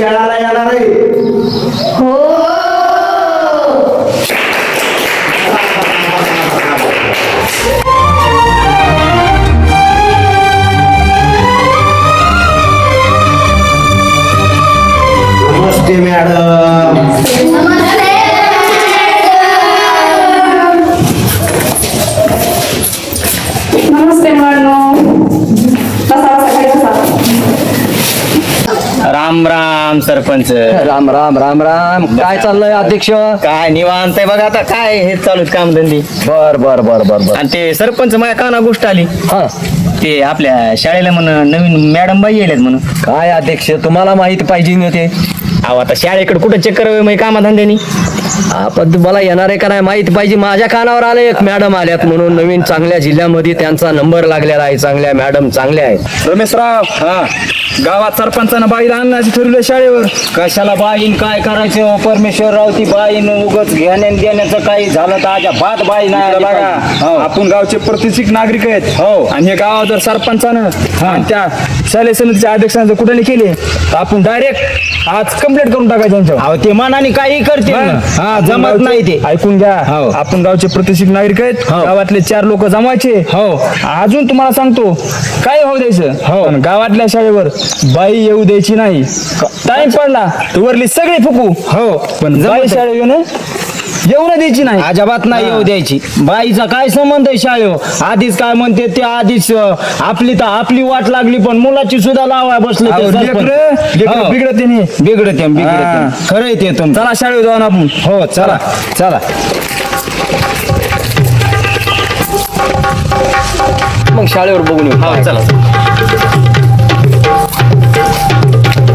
शाळेला येणार आहे? हो. नमस्ते मॅडम. नमस्ते मॅडम. राम राम सरपंच. राम राम राम राम. काय चाललंय अध्यक्ष? काय निवांत आहे बघा. आता काय हे चालू काम धंदे. बर बर बर बर बर. आणि ते सरपंच माझ्या काना गोष्ट आली. हा ते आपल्या शाळेला म्हणून नवीन मॅडम बाई येल्यात म्हणून. काय अध्यक्ष, तुम्हाला माहिती पाहिजे ना ते. अहो आता शाळेकडे कुठं चक्कर मग कामाधंद्यानी. आपण तुम्हाला येणार आहे का नाही माहिती पाहिजे. माझ्या कानावर आले एक मॅडम आल्यात म्हणून नवीन, चांगल्या जिल्ह्यामध्ये त्यांचा नंबर लागलेला आहे. चांगल्या मॅडम चांगल्या आहेत. रमेशराव, हा गावात सरपंचानं बाईला आणण्याची ठरवलं शाळेवर. कशाला बाईन काय करायचं परमेश्वरराव, ती बाईन उगच घेण्यान देण्याचं काही झालं तर आजा भात बाई नाही आली बघा, पाहिजे. आपण गावचे प्रतिष्ठित नागरिक आहेत. हो. आणि हे गावात जर सरपंचानं आणि त्या शालेय समितीच्या अध्यक्षांना जर कुठे केले तर आपण डायरेक्ट आज कंप्लेंट करून टाकायचं त्यांच्यावर. अहो ते मनाने काही करते ना. हा, जमत नाही ते. ऐकून घ्या. हो. आपण गावचे प्रतिष्ठित नागरिक आहेत. हो. गावातले 4 लोक जमायचे. हो. अजून तुम्हाला सांगतो काय होऊ द्यायचं. हो. पण गावातल्या शाळेवर बाई येऊ द्यायची नाही. टाइम पडला तर वरली सगळे फुकू. हो पण बाई शाळेवर येऊ न द्यायची नाही. अजिबात नाही येऊ द्यायची. बाईचा काय संबंध आहे शाळेवर. आधीच काय म्हणते ते, आधीच आपली तर आपली वाट लागली पण मुलाची सुद्धा लावाय बसले ते सरपंच. हो. बिघडते नाही. बिघडते हा. खरं आहे ते तुमचं. चला शाळेवर जाऊन आपण. हो चला चला. मग शाळेवर बघून येऊ. हा चला.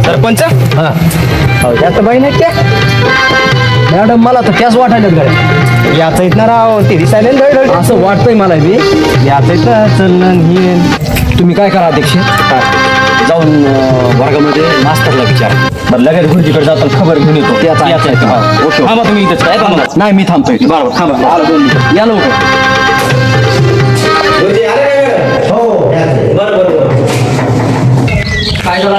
सरपंच, हा हो, यात बाई नाही त्या मॅडम, मला तर त्याच वाटायला गड्या. याच आहेत ना राव. ते दिसायला धड असं वाटतंय मला बी. याच आहेत ना. चलन ही तुम्ही काय करा अध्यक्ष, जाऊन वर्गामध्ये मास्तरला विचार. बरं लगेच गुरुजीकडे जाताना खबर घेऊन येतो. त्याचा याच आहेत. हा. ओके. थांबा तुम्ही इथेच काय थांबा. नाही मी थांबतोय. बरोबर थांबा. आलो 2 मिनिटं. या लवकर. हो काय झालं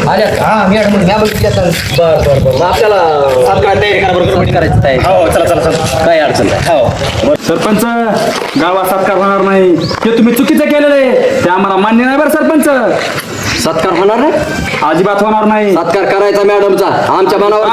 आल्या? हा मॅडम बघितल्या तर. बर बर बर. मग आपल्याला तयारी करा बरोबर. करायचं आहे. हो चला चला चला. काय अडचण नाही. हो सरपंच, गावात सत्कार होणार नाही हे तुम्ही चुकीचं केलेलं आहे. ते आम्हाला मान्य नाही बरं सरपंच. सत्कार होणार नाही. अजिबात होणार नाही. सत्कार करायचा मॅडमचा आमच्या मनावर.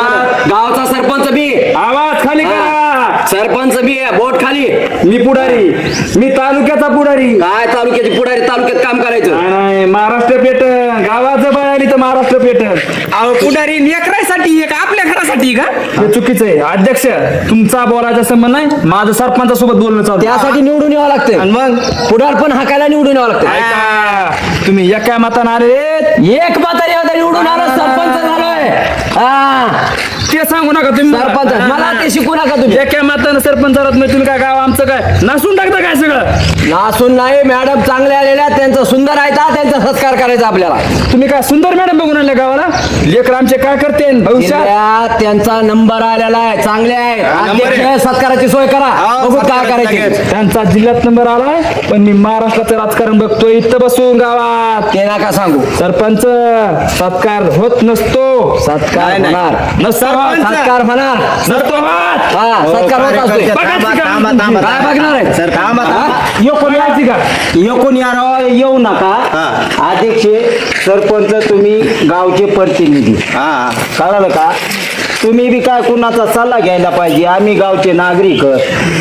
गावाचा सरपंच बी. आवाज खाली करा. सरपंच बी आहे. बोट खाली. मी पुढारी. मी तालुक्याचा पुढारी. काय तालुक्याची पुढारी, तालुक्यात काम करायचं. नाही महाराष्ट्र पेट. गावाचं बाय आली तर महाराष्ट्र पेट. अहो पुढारी लेकरासाठी एक आपल्या घरासाठी का. हे चुकीचं आहे. अध्यक्ष, तुमचा बोलायचा संबंध नाही. माझं सरपंचासोबत बोलणं चालू. त्यासाठी निवडून यावं लागतं. आणि मग पुढार पण हाकायला निवडून यावं लागतं. ऐका, तुम्ही एका मतानं आले. एक म्हातारी आता निवडून आलं, सरपंच झालोय. हा ते सांगू नका तुम्ही. सरपंच मला ते शिकू नका तुम्ही. एका मतानं सरपंच झालात नाही. तुम्ही काय गाव आमचं काय नासून टाकता काय सगळं. नासून नाही. मॅडम चांगल्या आलेल्या, त्यांचं सुंदर आहे का, त्यांचा सत्कार करायचा आपल्याला. तुम्ही काय सुंदर मॅडम बघून आणल्या गावाला. लेकर आमचे काय करते भविष्यात. जिल्ह्यात त्यांचा नंबर आलेला आहे. चांगले आहे. अध्यक्ष, सत्काराची सोय करा. बघू काय करायची. त्यांचा जिल्ह्यात नंबर आलाय. पण मी महाराष्ट्राचं राजकारण बघतोय इथं बसून गावात. ते नका सांगू. सरपंच, सत्कार होत नसतो. सत्कार होणार. नसतो. सत्कार होणार. नसतो होत. हा सत्कार होत असतो. थांबा. काय बघणार आहे सर थांबा. कोणी यायची का. येऊन येऊ नका. अध्यक्ष, सरपंच तुम्ही गावचे प्रतिनिधी. कळलं का. तुम्ही बी काय कुणाचा सल्ला घ्यायला पाहिजे. आम्ही गावचे नागरिक.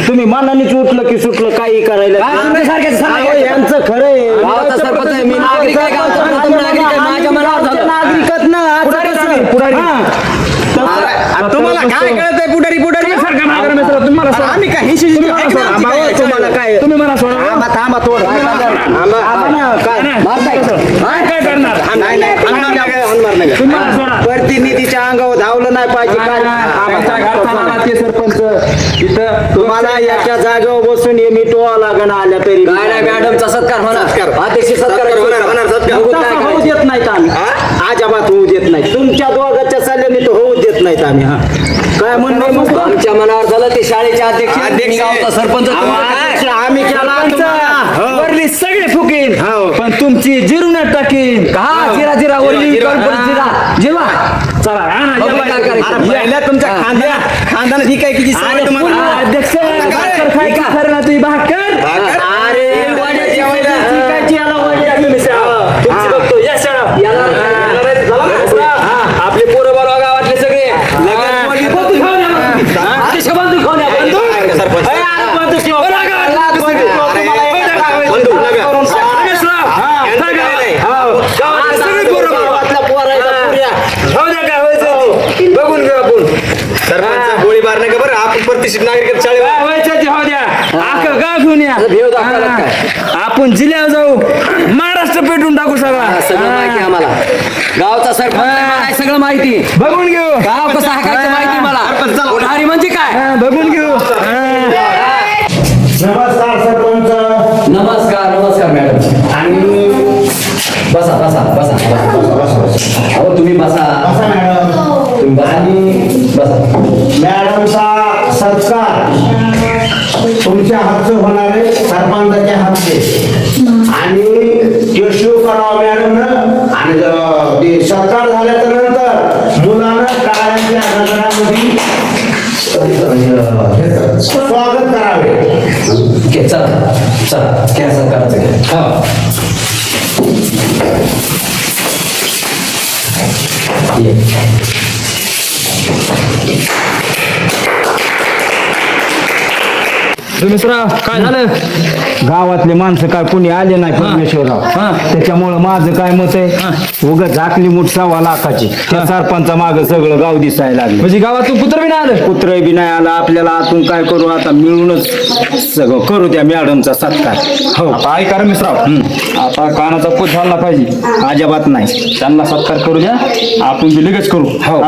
तुम्ही मनानेच उठलं की सुटलं काही करायला. यांचं खरं आहे. गावाचा सरपंच आहे. मी नागरिक आहे. गावचा प्रथम नागरिक आहे. माझ्या मनावर झालं. नागरिकच ना. पुढारी. तुम्हाला काय कळतंय पुढारी सारखा नागर मित्र तुम्हाला सोडा. आम्ही काय तुम्हाला काय तुम्ही मला सोडा. थांबा थोडं काय काय करणार. तुम्ही मला सोडा. प्रतिनिधीच्या अंगावर धावलं नाही पाहिजे. आमच्या घरचा ते सरपंच इथं तुम्हाला याच्या जागेवर बसून हे मिटवा लागण आल्या तरी काय नाही. मॅडमचा सत्कार होणार. अध्यक्ष सत्कार होऊ देत नाहीत आम्ही. अजिबात होऊ देत नाही. तुमच्या दोघांच्या सल्ल्याने तर होऊ देत नाहीत आम्ही. हा काय म्हणणं मग आमच्या मनावर झालं. ते शाळेचे अध्यक्ष, मी गावचा सरपंच. आम्ही केला. वरली सगळे फुके टाकीन हो. पण तुमची जिरूनच टाकीन हा जिरा जिरा ओली जिरा जिरा चला आणा, बघू या काय बाई. करायचं. अरे पहिल्या तुमच्या खानदानात ही काय किती सवय अरे तुम्हाला पुन्हा अध्यक्ष भाकर खायची खरं ना तुझी भाकर अरे वड्याची चिकायची याला वड्या तुम्ही तुमची बघतो या शाळा आपले पोरं बरोबर गावातले सगळे बंदूक खाऊन या मग. अध्यक्ष बंदूक खाऊन या, बंदूक. सरपंच. अरे, आज बंदूक घेऊन. बरं, गावात बंदूक. तुम्हाला एवढं काय व्हायचं? बंदूक नका. करून रमेशराव, गावातले सगळे पोरं जाऊ द्या काय व्हायचं ते. बघून घेऊ आपण सरपंच गोळीबार नका बरं आपण प्रतिष्ठित नागरिक शाळेत काय व्हायचं ते होऊ द्या अख्खं गाव घेऊन या भेव दाखवायला काय? आपण जिल्ह्यावर जाऊ महाराष्ट्र पेटून टाकू सगळा सगळं माहिती आम्हाला गावचा सरपंच आहे, सगळं माहिती बघून घेऊ गाव कसं हाकायचं माहिती मला पुढारी म्हणजे काय बघून घेऊ नमस्कार सरपंच नमस्कार नमस्कार मॅडम आणि बसा बसा बसा अहो तुम्ही बसा बसा मॅडम तुम्ही बसा बसा मॅडमचा सत्कार तुमच्या हातचं होणारे सरपंचाच्या हातचे आणि तो शिव करावा मॅडमनं आणि ते सत्कार झाल्याच्या नंतर मुलानं टाळ्यांच्या नगरामध्ये स्वागत करावे घे चला चला घ्या सरकारचं घ्या ये. रमेशराव काय झालं गावातले माणसं काय कोणी आले नाही परमेश्वरराव त्याच्यामुळं माझं काय मत आहे उग झाकली मुठ 1.25 लाखाची त्या सरपंचा माग सगळं गाव दिसायला लागलं म्हणजे गावातून पुत्र बी नाही आलं कुत्र बी नाही आला आपल्याला आतून काय करू आता मिळूनच सगळं करू त्या मॅडमचा सत्कार हो आता ऐका रमेशराव आता कानाचा पूत झाला पाहिजे अजिबात नाही त्यांना सत्कार करू द्या आपण बी लगेच करू हो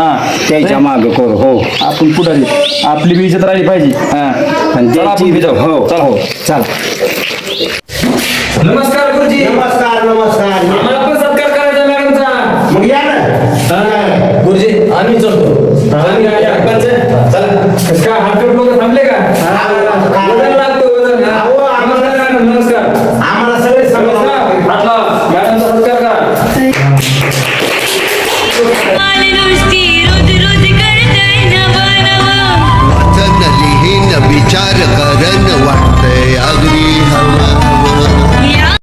त्याच्या माग करू हो आपण पुढारी आपली बी इज्जत राहिली पाहिजे आणि चला आपण बी जाऊ. हो चला. हो चला नमस्कार गुरुजी नमस्कार नमस्कार आम्हाला पण सत्कार करायचा मॅडमचा मग या ना गुरुजी आम्ही चलतो चला काय हात लोक थांबले का वजन लागतो वजन हो, आम्हाला- नमस्कार आम्हाला सगळे सांगा हातला मॅडमचा सत्कार करा नुसती